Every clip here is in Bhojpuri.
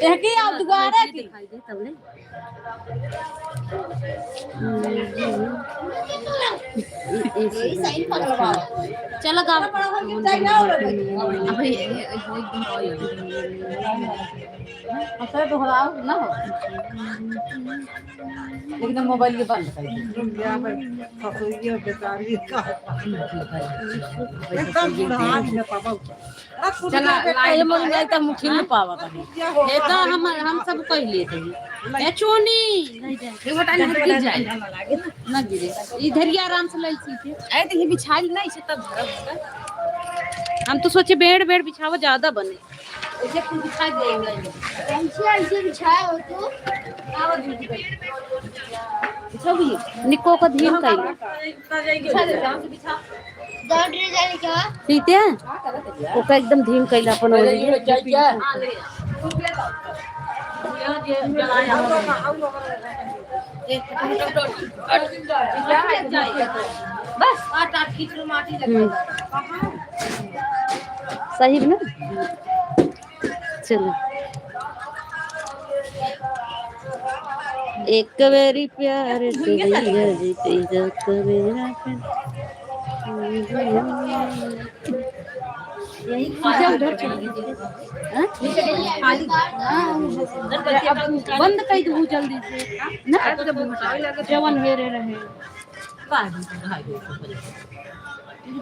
देखी आप दोबारा की दिखाई दे तब ले चलो गा अबे असर दोहराओ ना हो एकदम मोबाइल के बंद कर चला ये मन गए त मुट्ठी में पावा कभी ये तो हम सब कह लेते हैं ए चोनी नहीं जाए ये बटा नहीं गिर जाए ना गिरे इधर ही आराम से ले सीते ए तो ये बिछाइल नहीं से तब धरब हम तो सोचे बेड बेड बिछावा ज्यादा बने ऐसे कुछ बिछा देंगे ऐसे बिछाया हो तो आवाज दीदी सब ये निको का धीन कइले बिछा दे गांव से बिछा दौड़ रे जाने का ठीक है ओका एकदम धीन कइला अपन हो लिए बस आठ खींच लो माटी लगा सही ना चलो एक बेरी प्यार से दिया जीते जत मेरा यही उधर चली बंद कर दो जल्दी से ना जवन हेरे रहे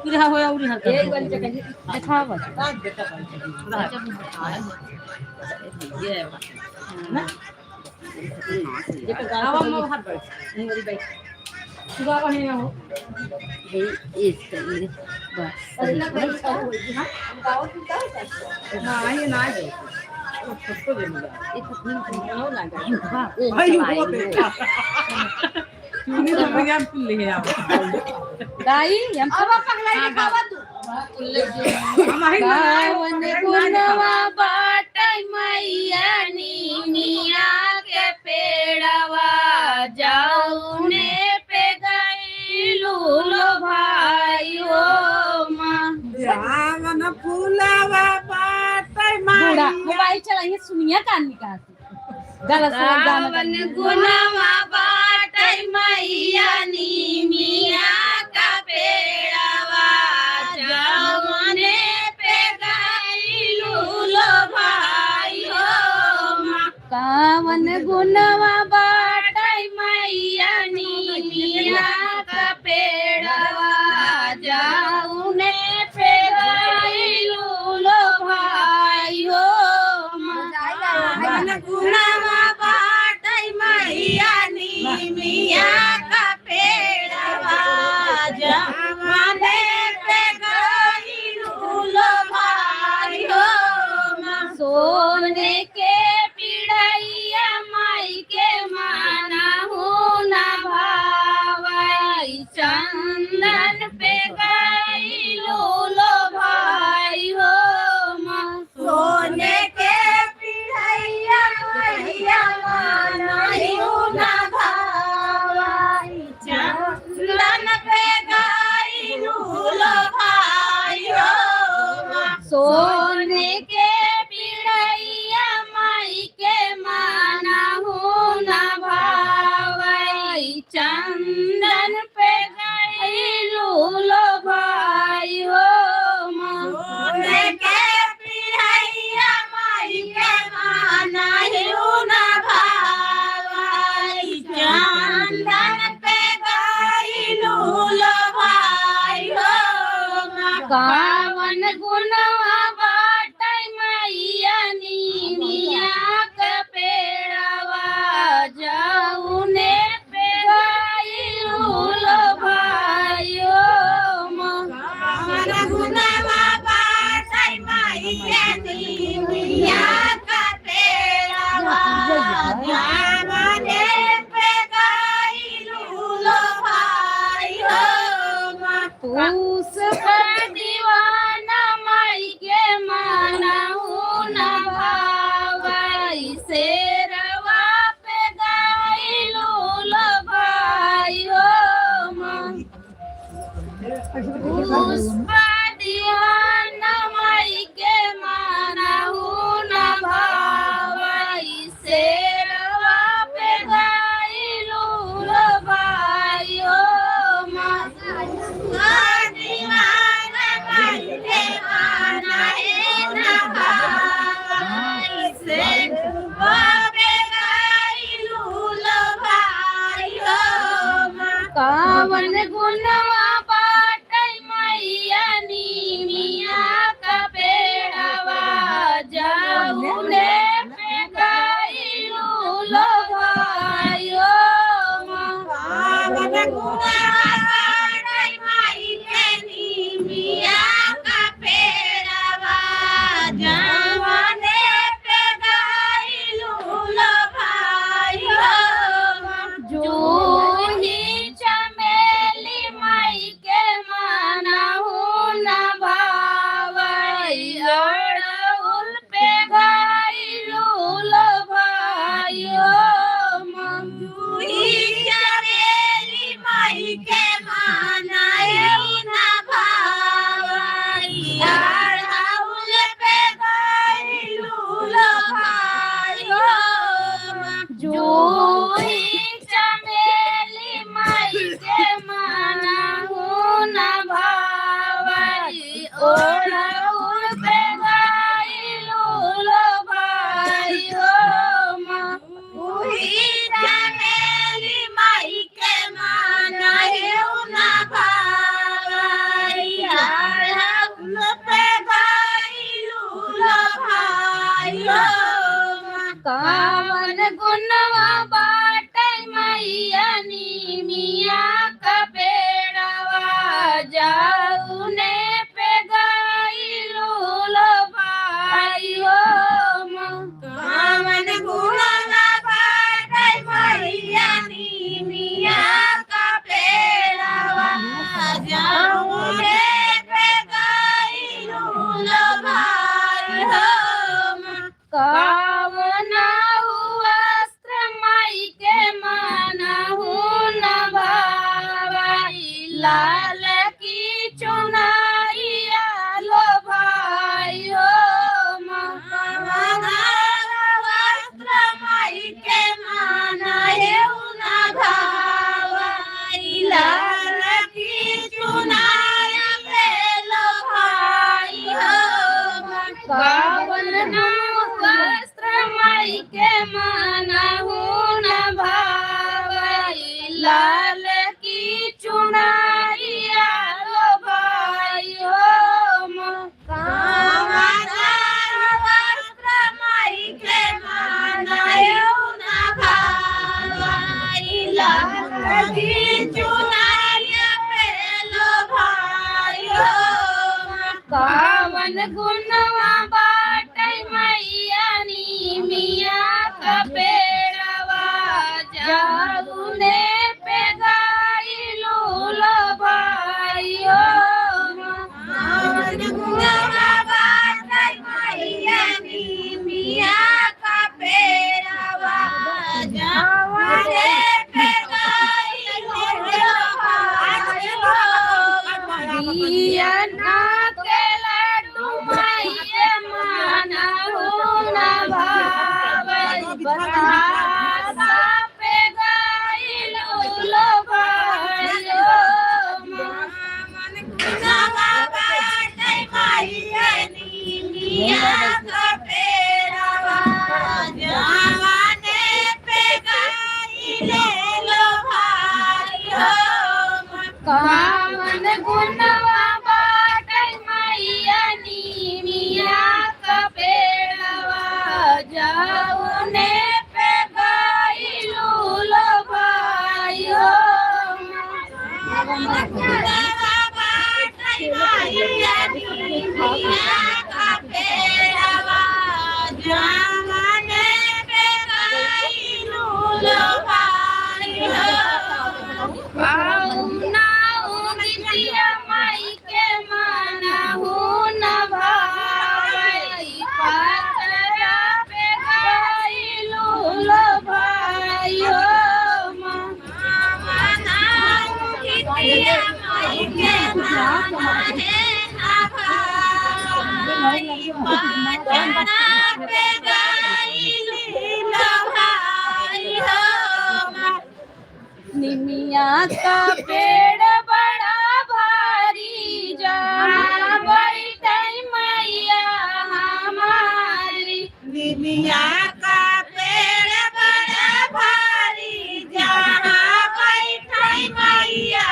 पूरा होया उरी हर एक बार दिखावा ये ना ये पे गावा में हाथ बैठ नहीं वाली बैठ सुबह वही ना हो ये इस तरह बस अल्लाह का हां गावा की का ना ये ना है सबको दे मिला ये कितनी हो ना भाई वो देखा क्यों नहीं भैया फुल ले आओ दाई हम अब पगला के बाबा तू गावन गुनवा बाटै मैया नीनिया के पेड़वा जाऊने पे गइलू लो भाई हो मां जावन फूलावा बाटै बूढ़ा मोबाइल चलाइए सुनिए कान का गावन गुनवा बाटै मैया नीनिया का पेड़वा जाऊने पे गइलू लो भाई हो मां कावन गुनवा बाटै मैया नीनिया का पेड़वा जाऊने पे गइलू लो भाई हो मां कावन गुनवा बाटै मैया नीनिया का पेड़वा जाऊने पे गइलू लो भाई हो मां सोने के पिड़ैया माई के माना हूँ ना भाई चंदन पे गइलू लो भाई हो मां सोने के पिड़ैया मैया माना हूँ ना भाई चंदन पे गइलू लो भाई हो मां सोने के पिड़ैया माई के माना हूँ ना भाई चंदन पे गइलू लो भाई हो मां सोने के पिड़ैया माई के माना हूँ ना भाई चंदन पे गइलू लो भाई हो मां कावन गुनवा बाटै मैया नीनिया के पेड़वा जाऊने पे गइलू लो भाई हो मां कावन गुनवा बाटै मैया नीनिया के पेड़वा जाऊने पे गइलू लो भाई हो मां पूस पर दीवाना माई गुनवा बाटै मैया नीमिया का पेड़वा जाऊने पे गइलू लो भाइयो कावन गुनवा बाटै मैया नीमिया का पेड़वा जाऊने पे गइलू लो भाइयो जूही चमेली माई के मानहु न भावै अड़हुल पे गइलू लो भाइयो जूही चमेली माई के मानहु न भावै अड़हुल पे गइलू लो भाइयो जूही चमेली माई के मानहु न भावै अड़हुल पे गइलू लो भाइयो जूही चमेली माई के मानहु न भावै अड़हुल पे गइलू लो भाइयो कावन गुनवा बाटै मैया नीमिया का पेड़वा जाऊने पे गइलू लो भाइयो कावन गुनवा बाटै मैया नीमिया का पेड़वा जाऊने पे गइलू लो भाइयो कावना वस्त्र माई के मानहु न भावै लाल की चुनरिया लो भाइयो वस्त्र माई के मानहु न भावै लाल की चुनरिया पे लो भाइयो कावन वस्त्र माई के मानहु न भावै लाल की चुनरिया लो भाइयो वस्त्र माई के मानहु न भावै लाल की चुनरिया पे लो भाइयो कावन गुनवा बाटै मैया नीमिया का पेड़वा जाऊने पे गइलू लो भाइयो कावन गुनवा बाटै मैया नीमिया का पेड़वा जाऊने पे गइलू लो भाइयो दिया ना के लड्डू मैया मानहु न भावै बतासा पे गइलू लो भाइयो गुनवा बाटै मैया नीमिया का पेड़वा जाऊने पे गइलू लो भाइयो कावन गुनवा बाटै मैया नीमिया का पेड़वा जाऊने पे गइलू लो भाइयो गुनवा बाटै मैया नीमिया का पेड़वा जाऊने पे गइलू लो भाइयो पाहुना बिटिया माई के मानहु न भावै पातरा पे गइलू लो भाइयो निमिया का पेड़ बड़ा भारी जहाँ बैठै मैया हमारी निमिया का पेड़ बड़ा भारी जहाँ बैठै मैया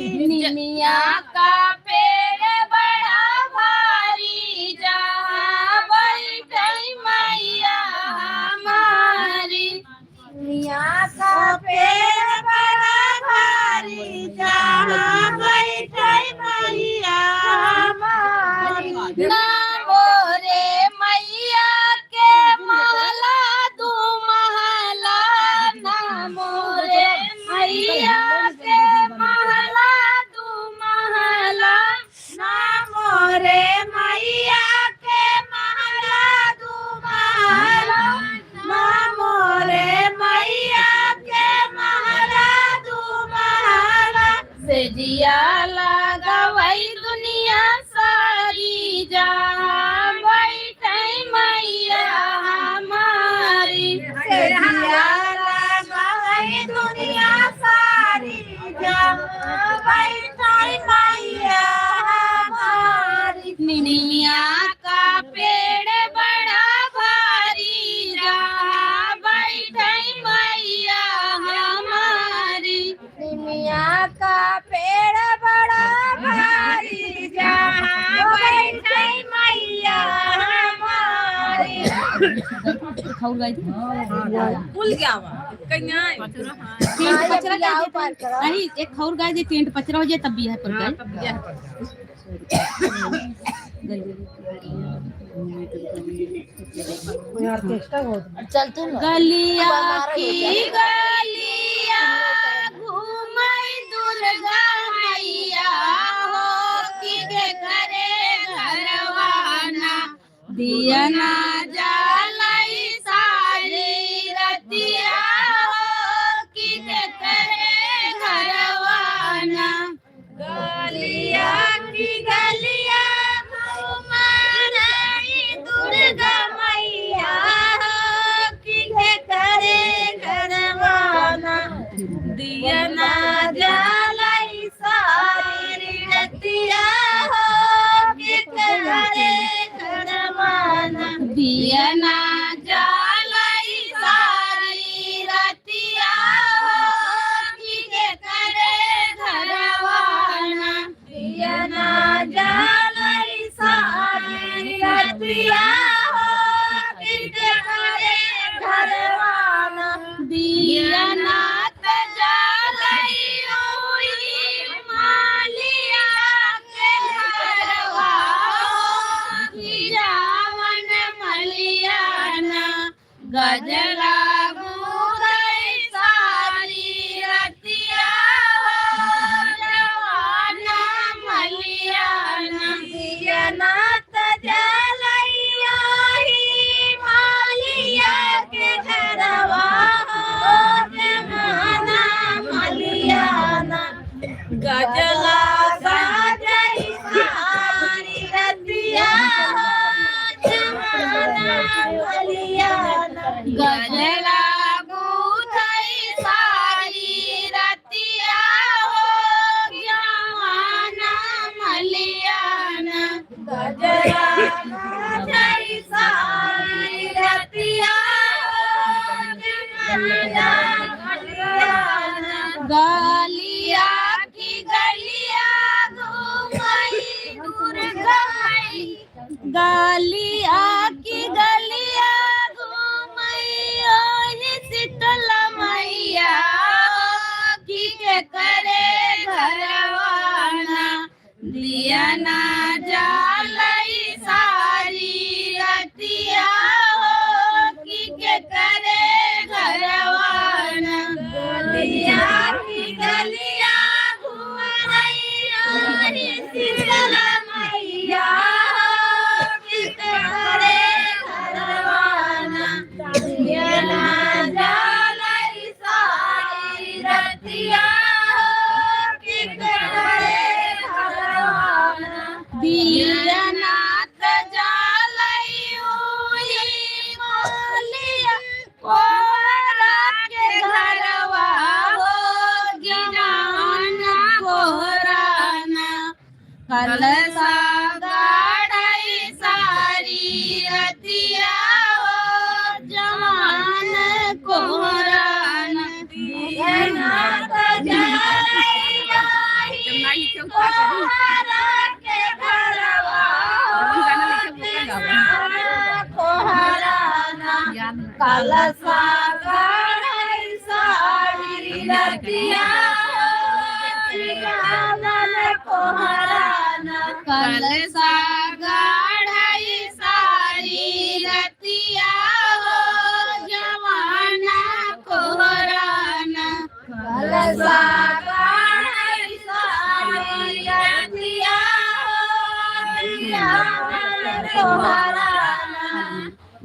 निमिया का पेड़ बड़ा भारी जहाँ बैठई मैया हमारी मिया का पेड़ बड़ा भारी जहाँ बैठे मैया हमारी ना मोरे मैया के महला दू महला ना मोरे मैया के महला दू महला ना मोरे मैया के महला दू महला ना मोरे मैया के महला दू महला से जिया लगावई दुनिया सारी जहाँ बैठई मैया हमारी से दिया लगाई दुनिया सारी जहाँ बैठे मैया हमारी निमिया का पेड़ बड़ा भारी जहाँ बैठई मैया हमारी निमिया का पेड़ बड़ा भारी जहाँ बैठे मैया हमारी खाऊ गई भूल गया कन्या टेंट पचरा नहीं एक खौर गाय दे टेंट पचरा हो जाए तब भी है पर गाय चल तू गलिया की गलिया घूमई दुर्गा मैया हो की के करे घरवाना दिया ना जलाई सारी रतिया हो की के करे घरवाना गलिया की गलिया घुमाई दुर्गा मैया की के करे घरवाना दिया ना जलाई सारी रतिया हो की के करे घरवाना दिया ना जलाई सारी रतिया हो की के करे घरवाना दिया ना जलाई सारी रतिया हो की के करे घरवाना दिया ना तजालई हुई मालिया के घरवा की जावन मलियाना गजला गुरई सारी रतिया हो जवाना मलियाना दिया ना तजलैया ही मालिया के घरवा हो जमाना मलियाना गजला साजई सारी रतिया हो जमाना मलियाना गजला गुथई सारी रतिया हो जवाना मलियाना गजला साजई सारी रतिया हो जमाना मलियाना गलिया की गलिया घूमई दुर्गा मई गलिया की गलिया घूमई ओही शीतला मैया की के करे घरवाना दिया ना जलाई सारी रतिया हो की के करे घरवाना गलिया की गलिया घुमाई ओरी शीतला मैया की के करे घरवाना दिया ना जलाई सारी रतिया की के करे घरवाना दिया ना तजालई हुई मालिया कोहरा के घरवा हो जवाना कोहराना कलसा गाड़ई सारी रतिया हो जवान कोहराना दिया ना कलसा गढ़ई साड़ी रतिया गावन कोहराना कलसा गढ़ई साड़ी रतिया हो जवाना कोहराना कलसा गढ़ई साड़ी रतिया गावन कोहराना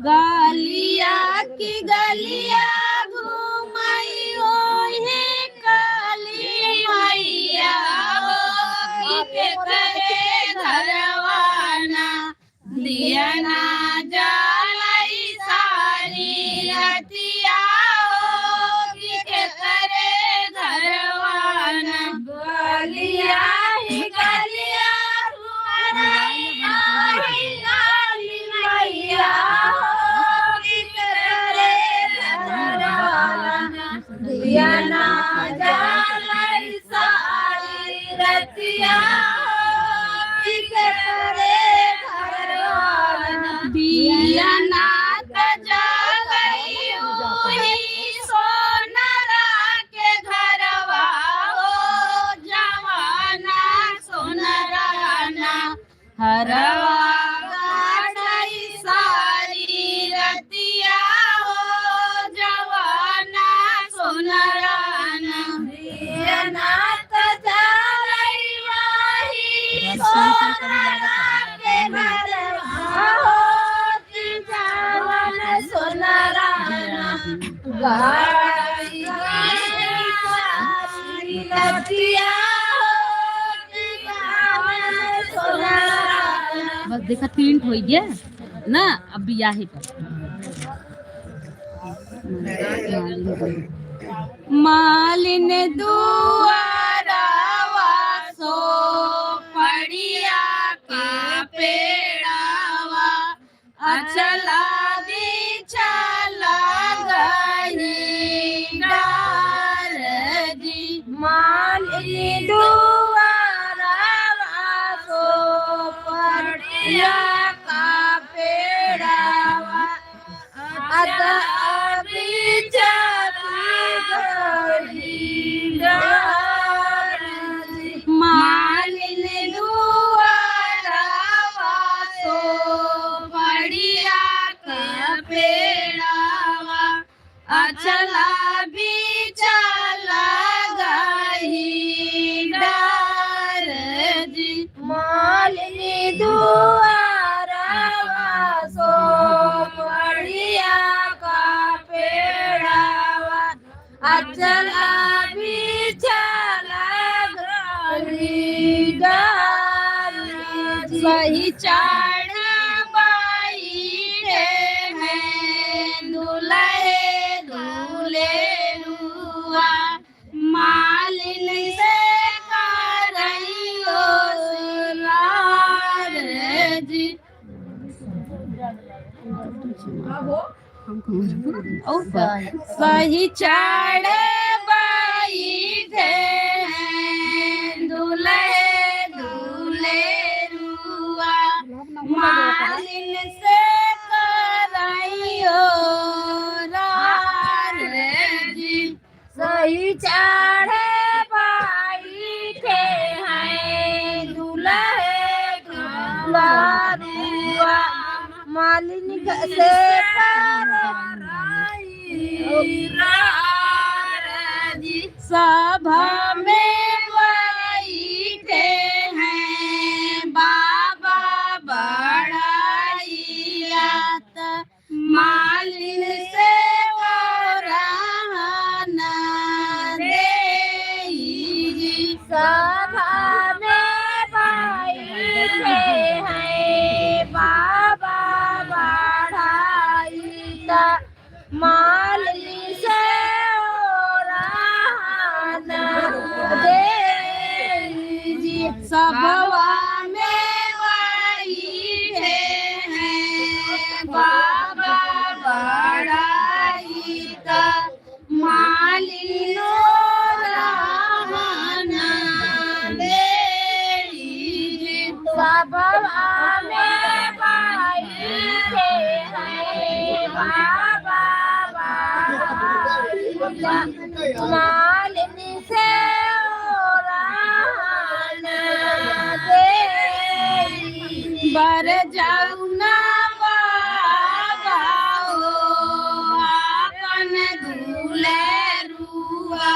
गलिया की गलिया घूमई ओहे काली मैया हो के करे घरवाना दिया ना जलाई सारी रतिया हो के करे घरवाना गलिया ही गलिया घूमई ओहे काली मैया दिया ना जलाई साड़ी रतिया करे घरवाना दिया ना जलाई ओही सोनरा के घरवा हो जवाना सोनराना हरवा गाढ़ई सारी रतिया हो जवाना सोनराना दिया ना जलाई वाही सोनरा के घरवा हो जवाना सोनराना गाड़ी साड़ी रतिया बस देखा 3 हो गया ना अब बियाहे पर मालिन दुआरावा सो पड़िया का पेड़ावा अचला बिछला गई डार जी माली दुआरा सो पड़िया का पेड़ावा अभी मालिन दुआरावा सो पड़िया का पेड़ावा अचला बिछला गई डार जी मालिनी दुआरा सो पड़िया का पेड़ावा अचला बिछला गई डार जी सही चढ़ बैठे हैं दुल्हे दूल्हे रुआ मालिन से करइयो लार जी सही चढ़ बैठे हैं दुल्हे दूल्हे रुआ मालिन से करइयो लार जी सही चढ़े बैठे हैं दूल्हे दूल्हा दुआ मालिन से सभा में बैठे हैं बाबा बड़ाइयात मालिन से वरहाना देई सभा में बैठे हैं बाबा बढ़ाई मालिन से ओराना देई सभवा में बैठे हैं बाबा बड़ाइयात मालिन वरहाना देई सभा में बैठे हैं बाबा मालिनी से दे बर जाऊना बाबा हो आपन दुलरुआ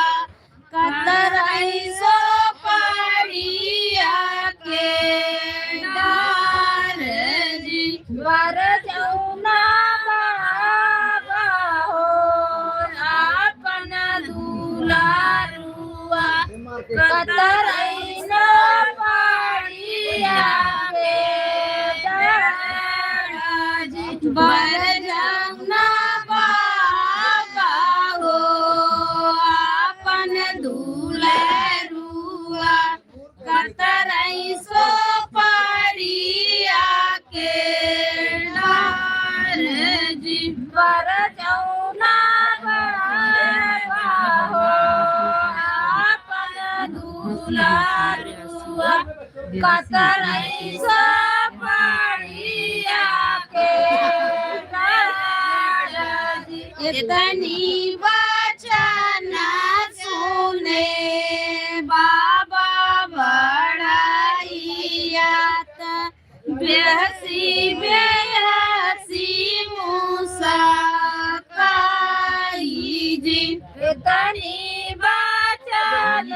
कतराई सो पड़िया के डार जी वर जौना बाबा हो आपन दुलारुआ कतरैन पाड़िया के दाजी बर जाऊना बाबा हो आपन दुलरुआ कतराई सो पड़िया के डार जी वर जौना बाबा हो आपन दुलारुआ कतरैन पाड़िया के दाजी इतनी वचन सुने बाबा बड़ाइयात बेहसी बेहसी मुसाकाई जी इतनी वचन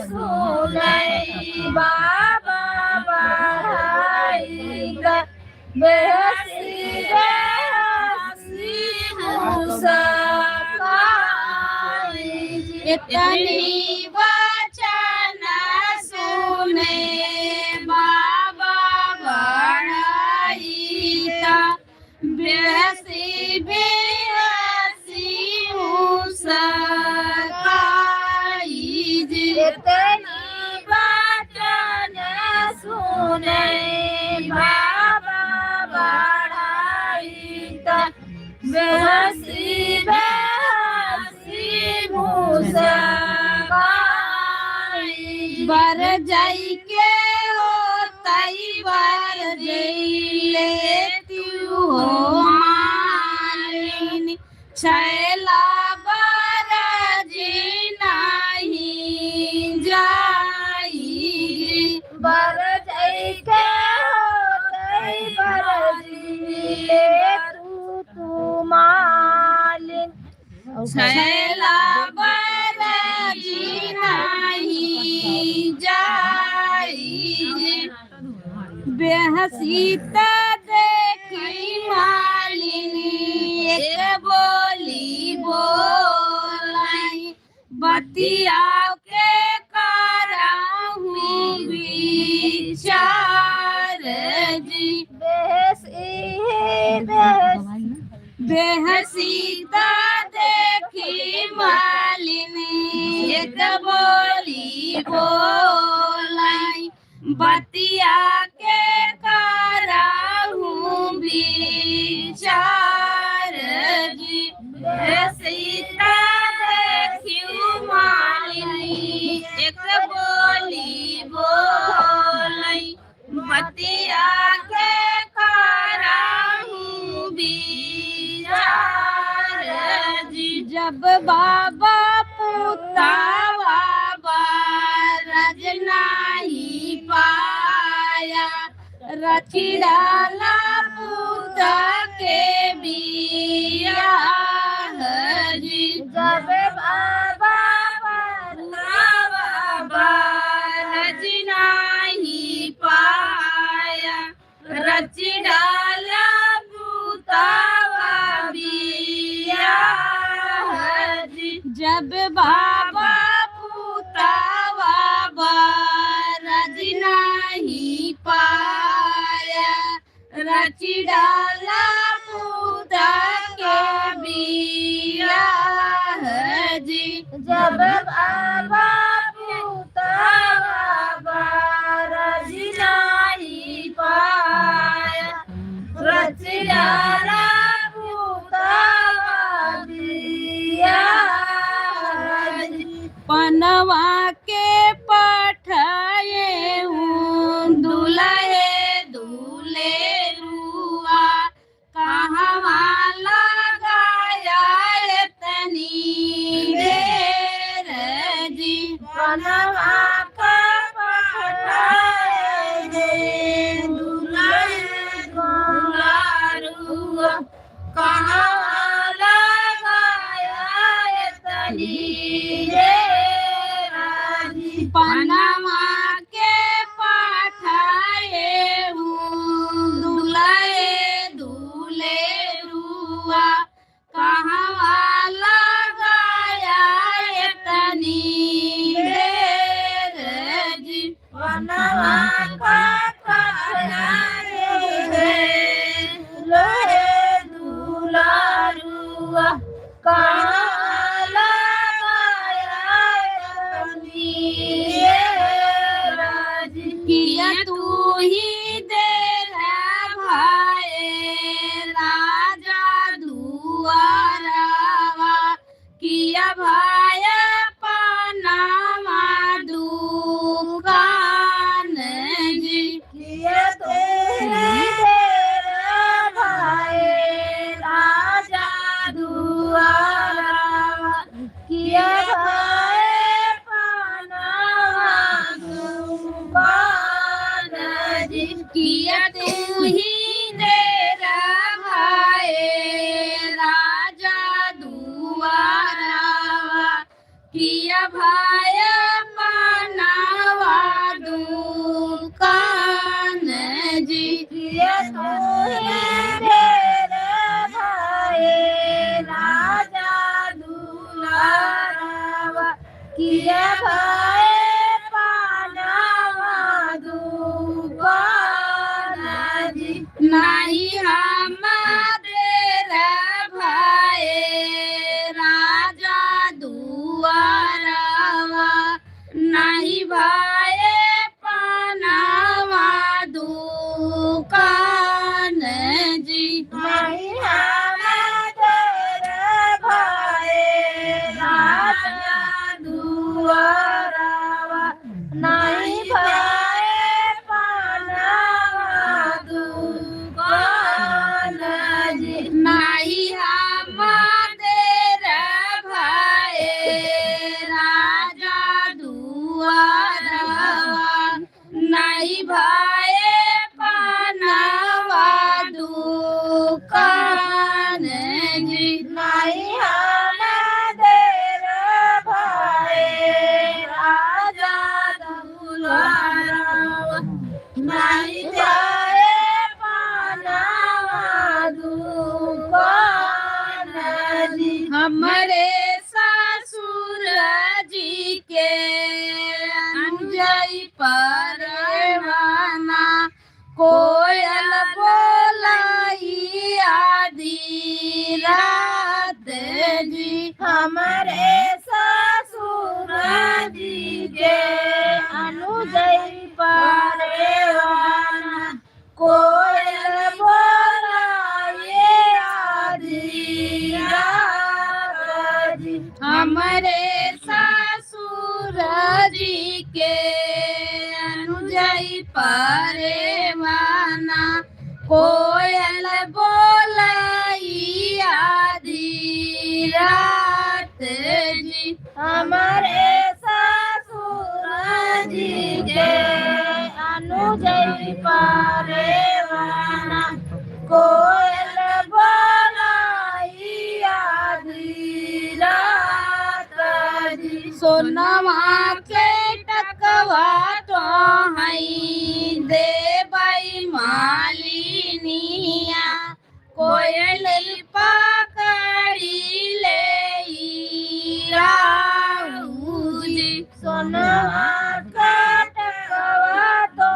सुनई बाबा बढ़ाई का बेहसी बेहसी मुस्काई इतनी वचन सुने बाबा बड़ाइता बेहसी बेहसी मुस्काई जी इतनी वचन सुनई बाबा बढ़ाई का बेहसी बेहसी मुस्काई बर जाई के हो तई बर जइले तू हो मालिन छैला बर जी नहीं जाई बर जैके होतई बर जिले तू मालिन छैला बर जी नहीं जाई बेहसीत देखी मालिनी एक बोली बोलाई बतियाओ के कराहूँ विचार जी बेहसीता देखी मालिनी एक बोली बोलाई बतिया के कराहूँ विचार जी बेहसीता देखी मालिनी एक बोली बोलाई बतिया के कराहूँ विचार जी जब बाबा पुतावा बारज नहीं पाया रची डाला पुता के बिया जी जब बाबा बारज नहीं पाया रची डाला पुतावा बिया जी जब बाबा पुतावा बारज नहीं पाया रची डाला पुता के बिया जी जब बाबा पुतावा रजी नहीं पाया रची डाला पुतावा बिया पनवा के पठाए हूँ दुल्हे दूल्हे रुआ कहाँ लगाया तनी रे पनमा के पाठाए दुलाए दूले रुआ कहवा लगाया तनी जी पनमा का पाठाए दुलाए दूला रुआ किया तू ही तेरा भाई राजा दुआरावा किया भाई पनामा दुकान जी किया तू ही तेरा भाई राजा दुआरावा किया भाई पनामा दुकान जी किया तू ही तेरा भाई राजा दुआरावा किया भाई पनामा दुकान जी किया तू ही तेरा भाई राजा दुआरावा किया भाई पनामा दुकान जी नहीं हमारे भाई राजा दुआरावा नहीं भाई पनामा दुकान जी नहीं हमारे भाई राजा दुआरावा नहीं भाई पनामा दुकान जी नहीं हमारे भाई राजा दुआरावा नहीं भाई पनामा दुकान जी नहीं हमारे भाई राजा दुआरावा नहीं भाई पनामा दुकान जी हमारे ससुर जी के अंजई परवाना कोयल बोलाई आधी रात जी हमारे ससुर जी के अनुजई परवाना कोयल बोलाई आधी रात जी हमारे ससुर जी के अनुजई परवाना कोयल बोलाई आधी रात जी हमारे ससुर जी के अनुजई परवाना कोयल बोलाई आधी रात जी सोनमा के टकवा तो हई देवई मालिनिया कोयल पकड़ी ले राउजी सोनमा के टकवा तो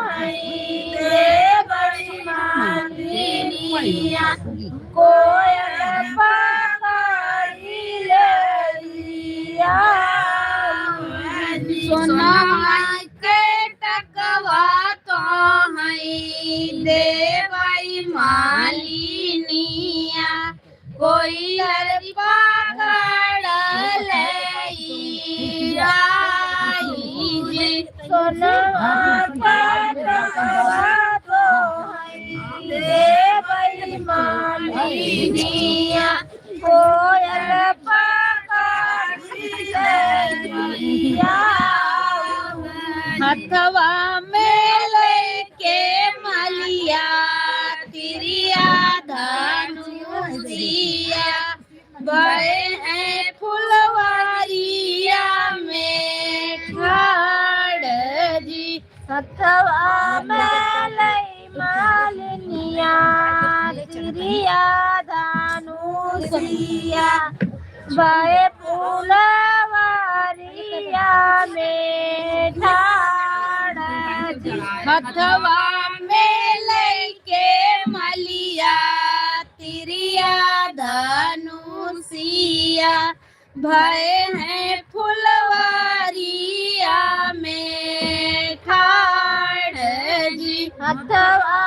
हई देवई मालिनिया कोयल पकड़ी ले सोनमा के टकवा तो हई देवई मालिनिया कोयल पकड़ ले सोनमा के टकवा तो हई देवई मालिनिया कोयल हथवा में लेके मलिया तिरिया धनुषिया गए हैं फुलवा हथवा में लई मालिनिया तिरिया धनुषिया भय फूलवारिया में ठाड़ जी हथवा में लेके मलिया तिरिया धनुषिया भय है फुलवारिया में ठाड़ जी हथवा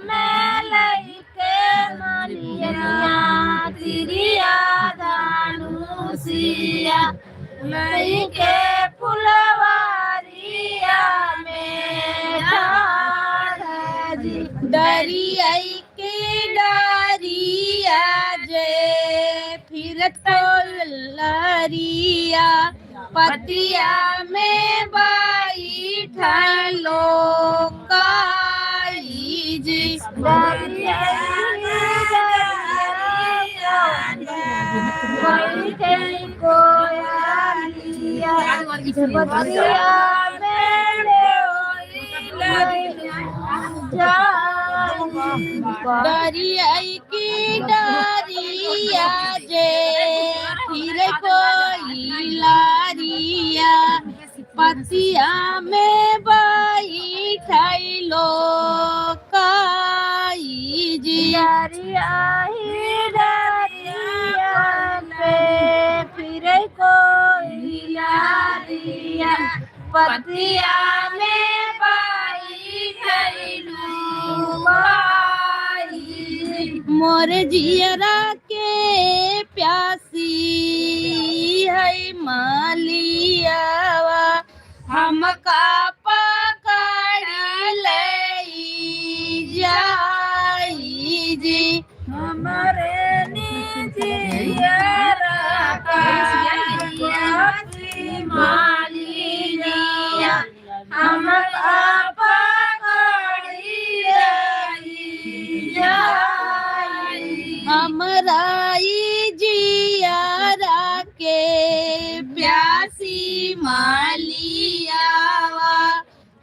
में लईके मलिया तिरिया धनुषिया लईके फुलवारिया में ठाड़ जी डरिया के डरिया जे फिरत लरिया पतिया में बाई ठलो काई जी डरिया की डरिया जे फिर कोई लारिया पतिया में बाई ठलो काई जी डरिया ही डरिया पे फिर कोई लारिया पतिया में बाई ठैलू मोर जियरा के प्यासी है मालियावा हमका पकड़ ले जाई जी हमारे निजियरा का प्यासी मालिया हमका पकड़ी रही जाई हमरा ई जियारा के प्यासी मालियावा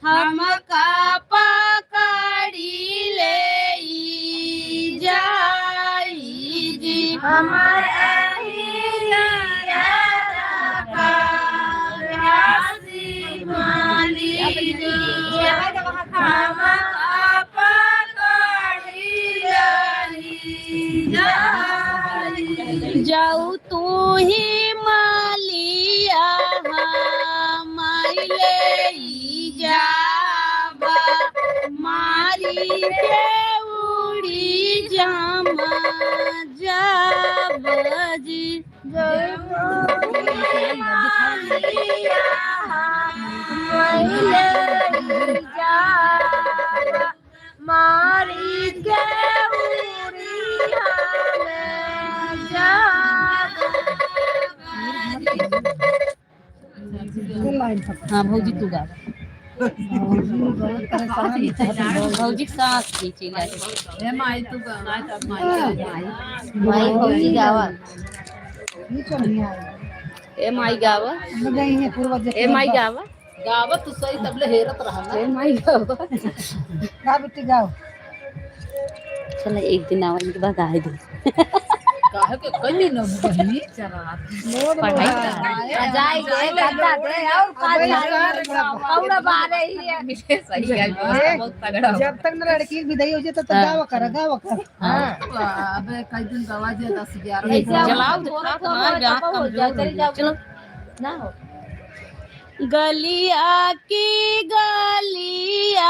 हमका पकड़ी ले जाई जी हमारे हियरा का प्यासी मालिया हमका पकड़ी रही जाई जाऊ तू ही मालिया माइले जाबा मारी के उड़ी जामा जाब जी मारी के उड़िया में हाँ भौजी तू गा भौजी सांस खींची लागे माई तू गा माई भौजी गावा ए माई गावा ए माई गावा गावा तू सही तबले हेरत रहा ए माई गावा गा बेटी गाओ चला एक दिन आवन के बाद आए दे काहे के कहीं न बहनी पढ़ाई जाए दे करता दे और काज और बारे ही है सही है बहुत तगड़ा जब तक न लड़की की विदाई हो जाए तो गावा कर हां अबे कई दिन गवा जे 10 11 चलाओ चलो ना हो गलिया की गलिया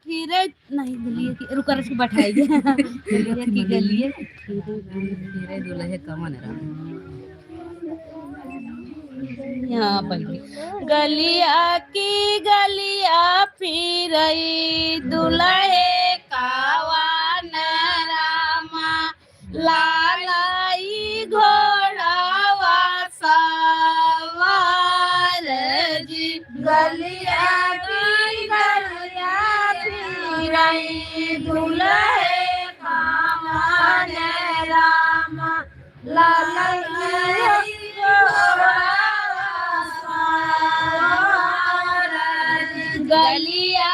फिर नहीं गलिया की रुका रख बैठाएगी गलिया की गलिया फिर दुल्हे कमन यहाँ पहले गलिया की गलिया फिर दुल्हे कावन रामा लालाई घोड़ावा सवार जी गलिया की गलिया फिरई दुल्हे कावन राम लालाई गलिया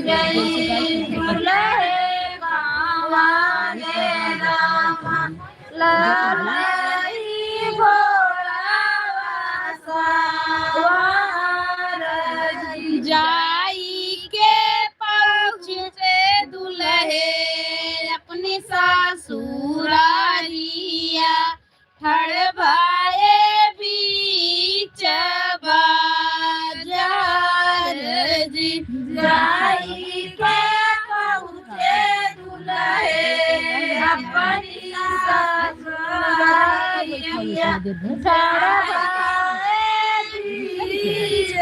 जय दुल्हे कावाले रामा लड़ाई घोड़ा सवार जाई के पहुँचे दुल्हे अपनी सासुरारिया ठड़ भाए बीच बाजार जी जाई के पहुँचे दुल्हे अपनी ससुरारिया ठड़बाए बीच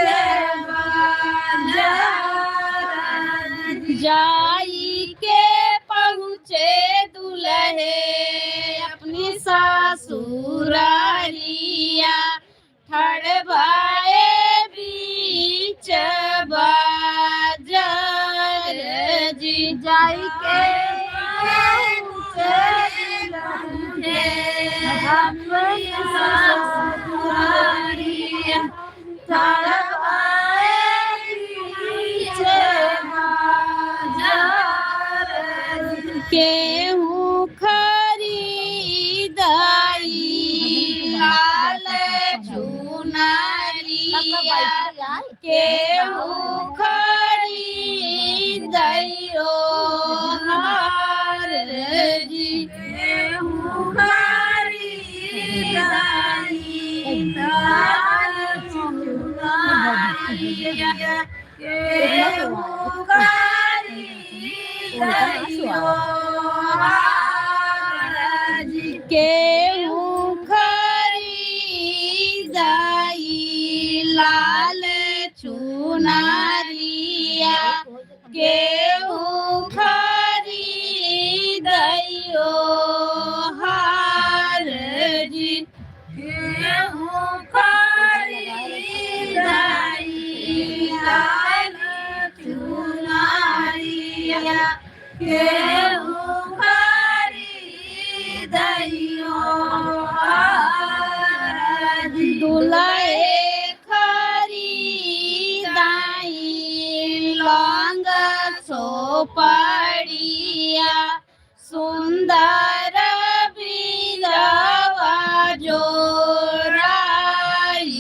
बाजार जाई के पहुँचे दुल्हे अपनी सासुरारिया ठड़ भाए बीच बाजार जी जाई के पहुँचे दुल्हे अपनी ससुरारिया ठड़बाए बीच बाजार केहूँ खरीदाई लाल चुनरिया केहूँ खरीदाइयो हार जी केहूँ खरीदाई लाल चुनरिया केहूँ खरीदाइयो हार जी केहूँ खरीदाई लाल चुनरिया केहूँ खरीदाइयो हार जी केहूँ खरीदाई लाल चुनरिया केहूँ खरीदाइयो हार जी दुल्हे खरीदाई लौंग सोपड़िया सुंदर बीरवा जोराई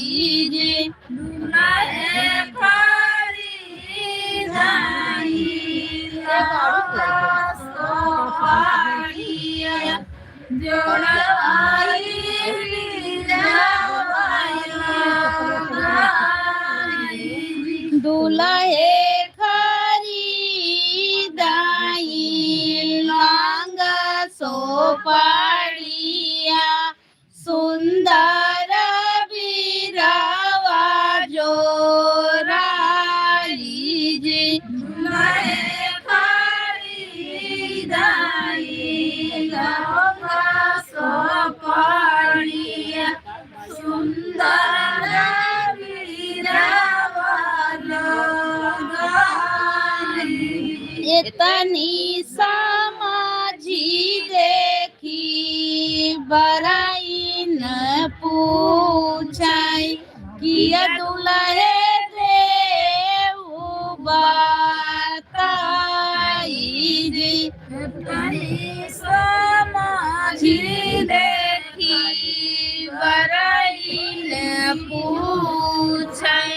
जी दुल्हे खरीदाई लाल सोपड़िया जोड़वाई बीरवाई दुल्हे खरीदाई लौंग सोपड़िया सुंदर बीरवा जोराई जी दुल्हे खरीदाई लौंग सोपड़िया सुंदर बीरवा जोराई इतनी समाजी देखी बराई न पूछाई किया दुल्हे देव बताई जी तनी समाजी देखी बराई न पूछाई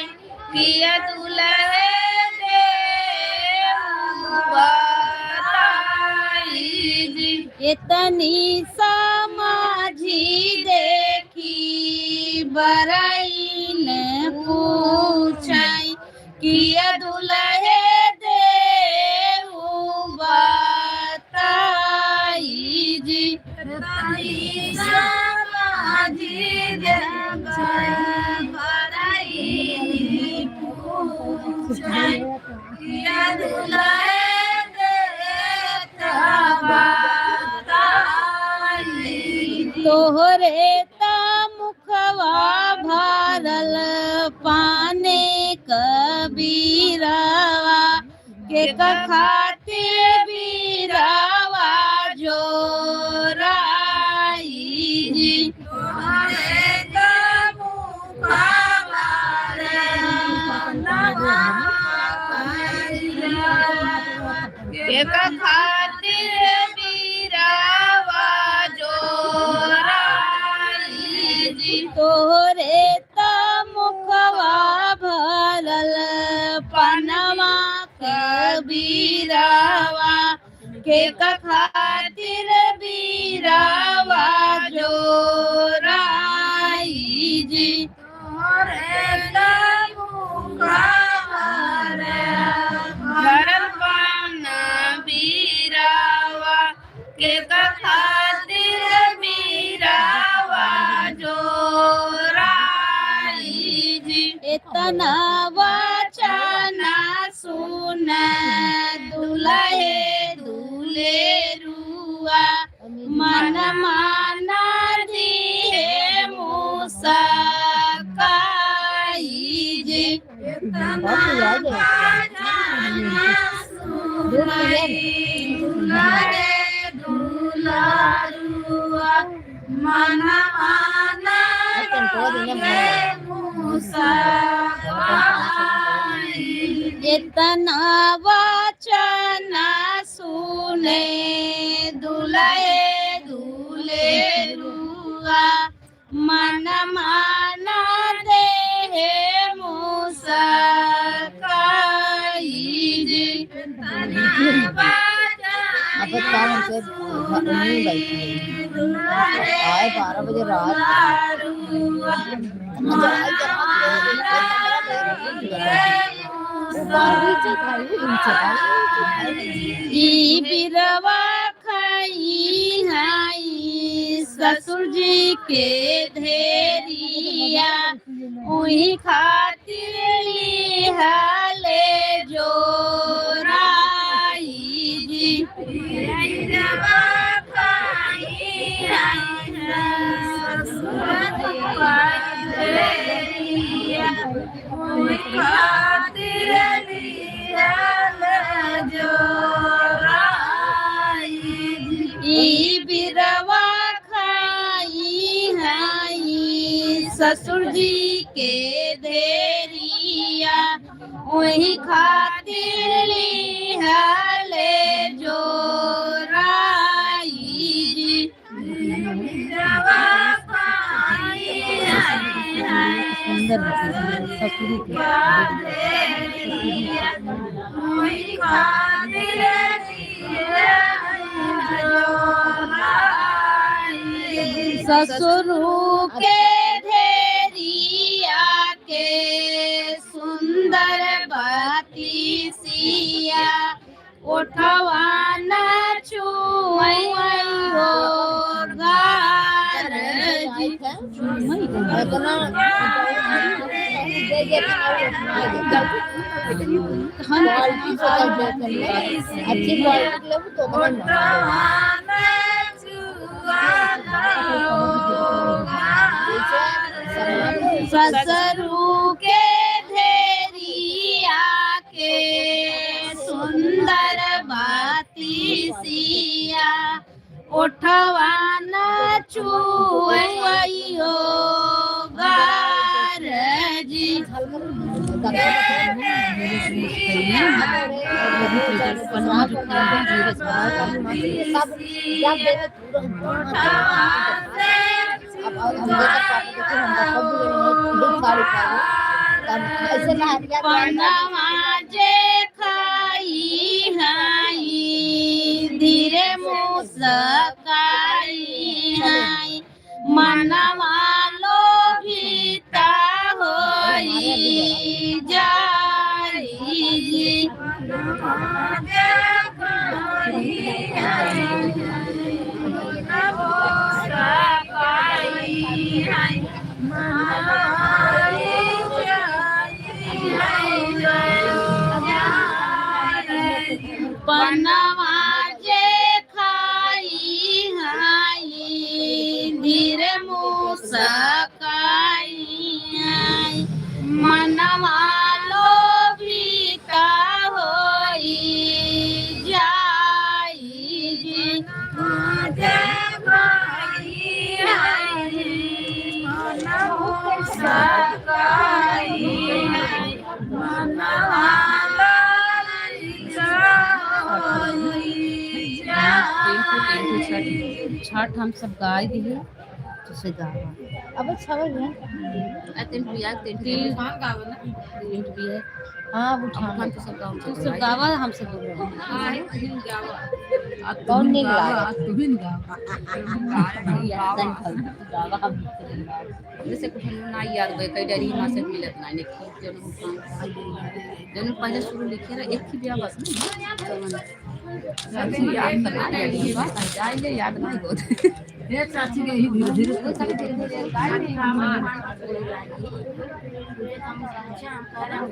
किया दुल्हे देव बताई जी इतनी समाजी देखी बराई न पूछाई किया दुल्हे देव बताई जी तनी समाजी देखी बराई न पूछाई किया दुल्हे देव बताई तोहरे ता मुखवा भरल पाने कबीरवा के खाते बीरवा जोराई जी तुम्हारे कामू खावारे नवा बीरावा के खातिर बीरावा जो राई जी भरल पाना बीरावा के खातिर बीरावा जो राई जी इतना वचना सुन दुल्हे दूल्हे रुआ मन माना दिए मुसकाई जी इतना वचना सुन दुल्हे दूल्हा रुआ मन माना दिए मुसकाई इतना वचना सुने दुल्हे दूल्हे रुआ मन माना दे मुसकाई जी अब काम से नहीं बैठी आए 12 बजे रात बिरवा खाई हाई ससुर जी के धेरिया वही खातिर लिहाले जो राई जी बिरवा खाई हाई ससुर जी के धेरिया वही खातिर बिरवा खाई हाई ससुर जी के धेरिया वही खातिर लिहाले जो राई जी बिरवा खाई हाई ससुर के धेरिया वही खातिर ससुर के धेरिया के सुंदर बाती सिया उठवाना छुई हो गार जी अच्छी क्वालिटी तो ससुरु के धेरिया के सुंदर बाती सिया उठवाना छुई हो गार जी पनवा जे खाई हाई धीरे मुस्काई हाई मनवा लोभिता होई जाई जी पनवा जे खाई हाई धीरे मुस्काई हाई मनवा लोभिता होई जाई जी छठ हम सब गाय दिए जैसे गावा अब अच्छा है अतेंट भी है हाँ उठा हम तो सब गाँव से सब गावा हम सब कौन निकला जैसे कुछ ना याद गए कई डरी मां से मिलत ना लिखी जन पहले शुरू लिखे रहे एक ही ब्याह बस याद करना याद नहीं होता ये चाची के ही धीरे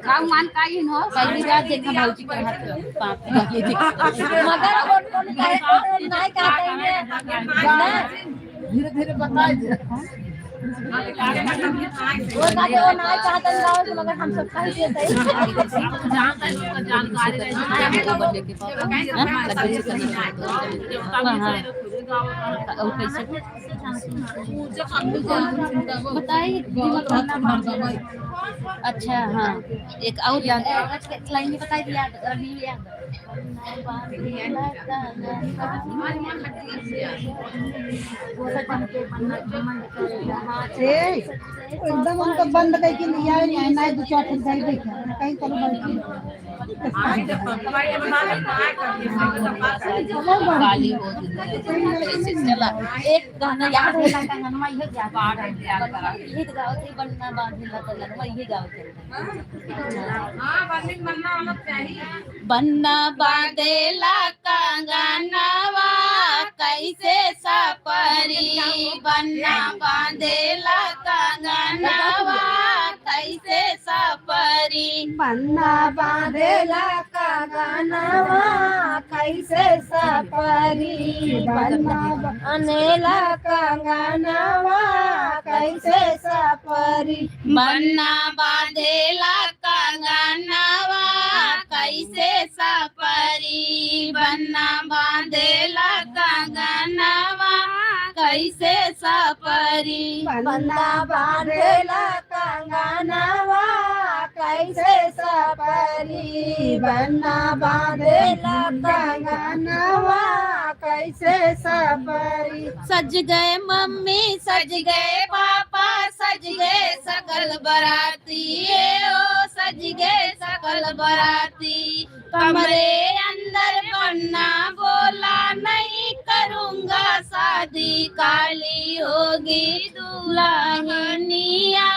काम मान का ही हो पहली रात देखा भौजी के हाथ पाप ये मगर कौन कहे नहीं कहते धीरे धीरे बताए दे वो कहते वो नहीं चाहते गाँव से मगर हम सब कह देते जानकारी बताइए अच्छा हाँ एक और लाइन में बताई दिया एकदम उनको बंद करके लिया है नहीं दो चार दिन जाई देखा कहीं चलो काली हो चला एक गाना याद है ना गाना ये गीत गाओ थे बनना बांधला तो लगवा ये गाओ बन्ना बांधेला कंगनवा कैसे सपरी बन्ना बांधेला कंगनवा कैसे सपरी बन्ना बांधेला कंगनवा कैसे सपरी बन्ना बांधेला कंगनवा कैसे सपरी बन्ना बांधेला कंगनवा कैसे सपरी बन्ना बांधेला कंगनवा कैसे सपरी बन्ना बांधेला कंगनवा कैसे सपरी बन्ना बांधेला कंगनवा कैसे सपरी सज गए मम्मी सज गए पापा सज गए सकल बराती ओ सज गए सकल बराती कमरे अंदर बन्ना बोला नहीं करूंगा शादी काली होगी दुल्हनिया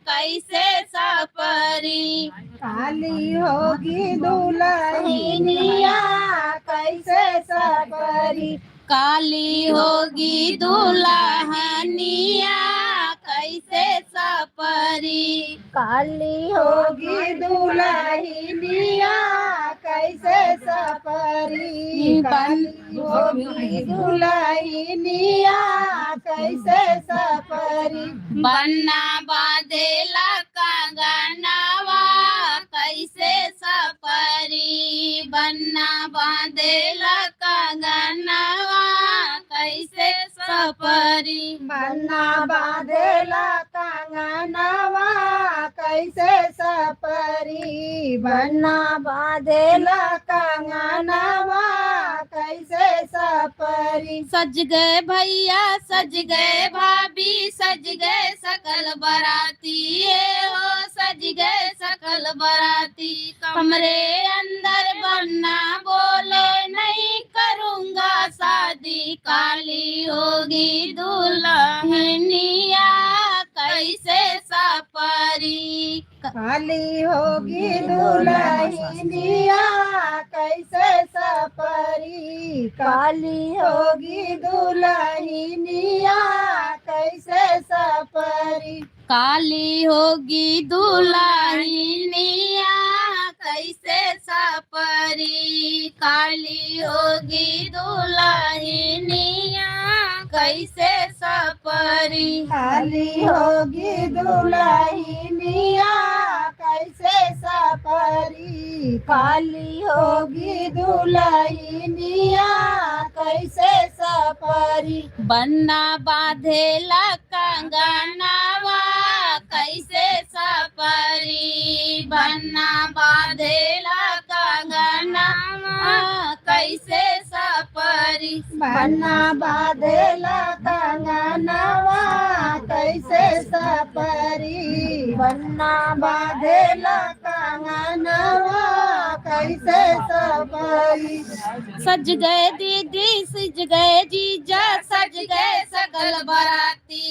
कैसे सपरी काली होगी दुल्हनिया कैसे सपरी काली होगी दुल्हनिया कैसे सपरी काली होगी दुल्हनिया कैसे सपरी काली होगी दुल्हनिया कैसे सपरी बन्ना बांधेला कंगनवा कैसे सपरी बन्ना बांधेला कंगनवा कैसे सपरी बन्ना बांधेला कंगनवा कैसे सपरी बन्ना बांधेला कंगनवा कैसे सपरी सज गए भैया सज गए भाभी सज गए सकल बराती हो सज गए सकल बराती कमरे अंदर बन्ना बोले नहीं करूंगा शादी काली होगी दुल्हनिया कैसे सपरी काली होगी दुल्हनिया कैसे सपरी काली होगी दुल्हनिया कैसे सपरी काली होगी दुल्हनिया कैसे सपरी काली होगी दुल्हनिया कैसे सपरी काली होगी दुल्हनिया कैसे सपरी काली होगी दुल्हनिया कैसे सपरी बन्ना बांधेला कंगनवा कैसे सपरी बन्ना बांधेला कंगनवा कैसे सपरी बन्ना बांधेला कंगनवा कैसे सपरी बन्ना बांधेला आंगनवा कैसे सफारी। सज गए दीदी सज गए जीजा सज गए सकल बराती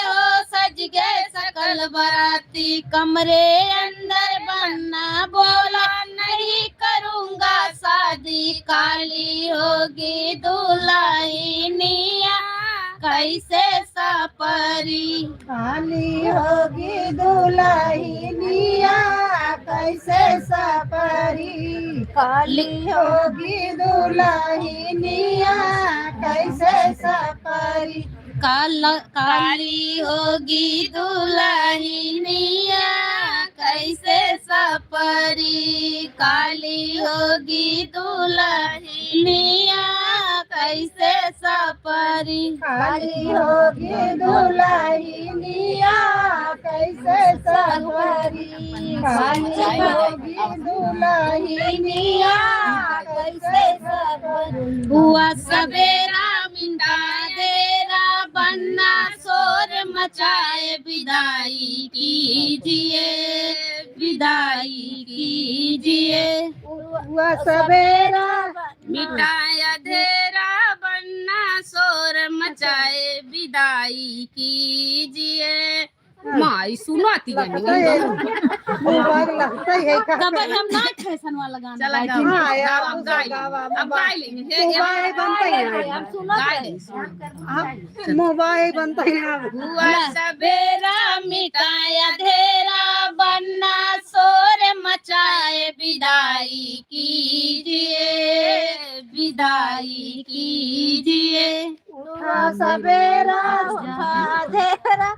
हो सज गए सकल बराती। कमरे अंदर बनना बोला नहीं करूँगा शादी। काली होगी दुल्हनिया कैसे सपरी। काली होगी दुल्हनिया कैसे सपरी। काली होगी दुल्हनिया कैसे सपरी। काली होगी दुल्हनिया कैसे सपरी। काली होगी दुल्हनिया कैसे सपरी। काली होगी दुल्हनिया कैसे सपरी। काली होगी दुल्हनिया कैसे सपरी। हुआ सवेरा मिंटा देरा बनना शोर मचाए विदाई कीजिए विदाई कीजिए। हुआ सवेरा मिटाया धेरा बनना शोर मचाए विदाई कीजिए। माई सुनाती लगता है तब हम ना फैशन वाला गाना गाए थे। हाँ यार अब गा लेंगे मोबाइल बनता ही नहीं। हम सुनो मोबाइल बनता ही ना। हुआ सवेरा मिटाया धेरा बनना शोर मचाए विदाई कीजिए विदाई कीजिए। उठा सवेरा उठा धेरा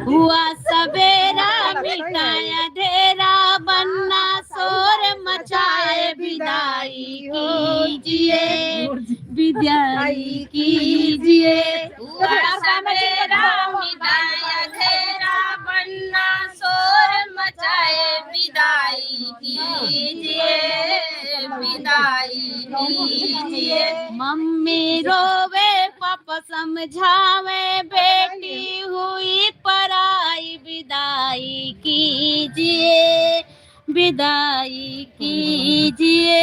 हुआ सवेरा मिटाया धेरा बनना शोर मचाए विदाई कीजिए विदाई कीजिए। हुआ सवेरा मिटाया धेरा बनना शोर मचाए विदाई कीजिए विदाई कीजिए। मम्मी रोवे पापा समझावे बेटी हुई पराई विदाई कीजिए विदाई कीजिए।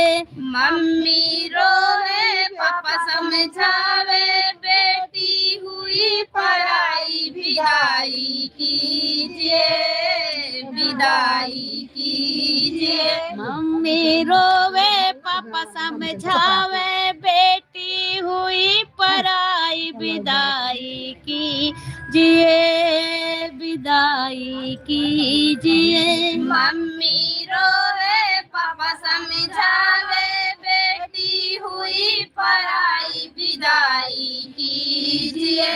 मम्मी रोवे पापा समझावे बेटी हुई पराई विदाई कीजिए विदाई कीजिए। मम्मी रोवे पापा समझावे बेटी हुई पराई विदाई कीजिए विदाई कीजिए। मम्मी रोवे पापा समझावे बेटी हुई पराई विदाई कीजिए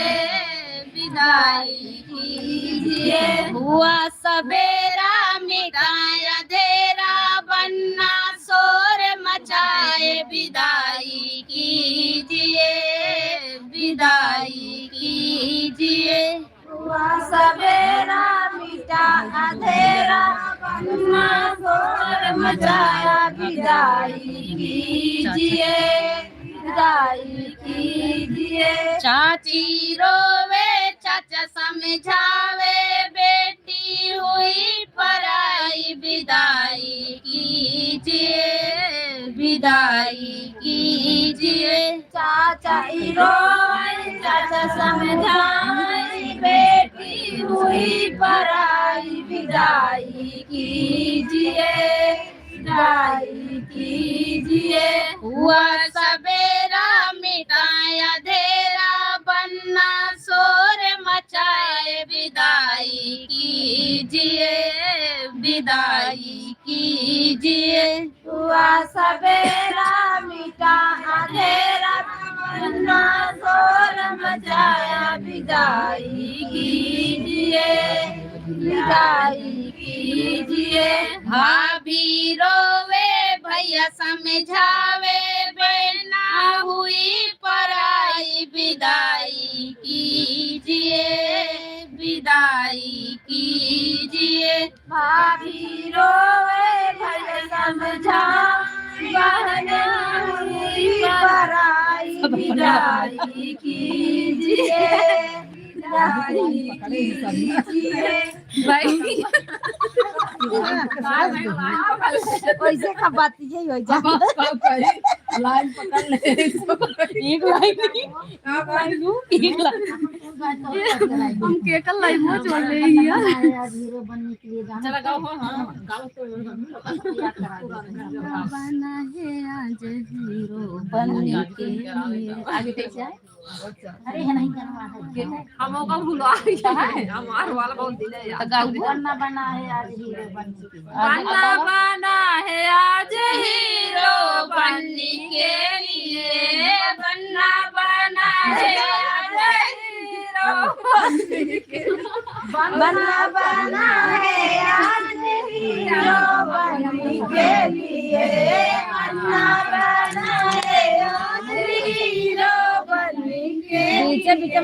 विदाई कीजिए। हुआ सवेरा मिटाया धेरा बनना शोर मचाए विदाई कीजिए विदाई कीजिए। हुआ सवेरा मिटा अंधेरा बनना शोर मचाया विदाई कीजिए विदाई कीजिए। चाची रोवे चाचा समझावे बेटी हुई पराई विदाई कीजिए विदाई कीजिए। चाचा रोए चाचा समझाए बेटी हुई पराई विदाई कीजिए विदाई कीजिए। हुआ सवेरा मिटाया धेरा बनना शोर मचाए विदाई कीजिए विदाई कीजिए। हुआ सवेरा मिटा अंधेरा बनना शोर मचाया विदाई कीजिए विदाई कीजिए। भाभी रोवे भैया समझावे बेना हुई पराई विदाई कीजिए विदाई कीजिए। भाभी रोए भैया समझा बहन हुई पराई विदाई कीजिए विदाई कीजिए। वैसे का बात यही हो जा लाइन पकड़ ले एक लाइन एक लाइन हम केकल लाइन में जोड़ ले यार हीरो बनने के लिए जाना चला गाओ हां गाओ तो बना है आज हीरो बनने के लिए आगे कैसे है अरे है नहीं करवा हम का भूला है हमार वाला बहुत दिल है यार गाओ बनना बना है आज हीरो बनने के लिए बना बना है आज हीरो बनने के लिए बना बना है आज हीरो बनने के बना बना है आज हीरो बनने के लिए बना बना है आज हीरो बनने के लिए